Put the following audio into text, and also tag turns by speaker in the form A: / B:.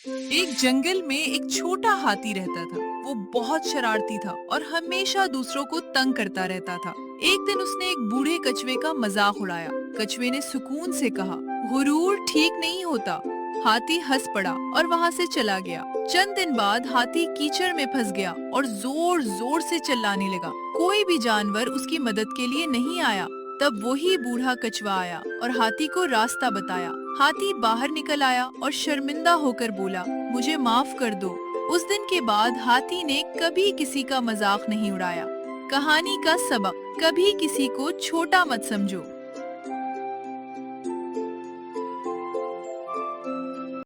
A: एक जंगल में एक छोटा हाथी रहता था। वो बहुत शरारती था और हमेशा दूसरों को तंग करता रहता था। एक दिन उसने एक बूढ़े कछुए का मजाक उड़ाया। कछुए ने सुकून से कहा, गुरूर ठीक नहीं होता। हाथी हंस पड़ा और वहां से चला गया। चंद दिन बाद हाथी कीचड़ में फंस गया और जोर जोर से चिल्लाने लगा। कोई भी जानवर उसकी मदद के लिए नहीं आया। तब वही बूढ़ा कछुआ आया और हाथी को रास्ता बताया। हाथी बाहर निकल आया और शर्मिंदा होकर बोला, मुझे माफ कर दो। उस दिन के बाद हाथी ने कभी किसी का मजाक नहीं उड़ाया। कहानी का सबक, कभी किसी को छोटा मत समझो।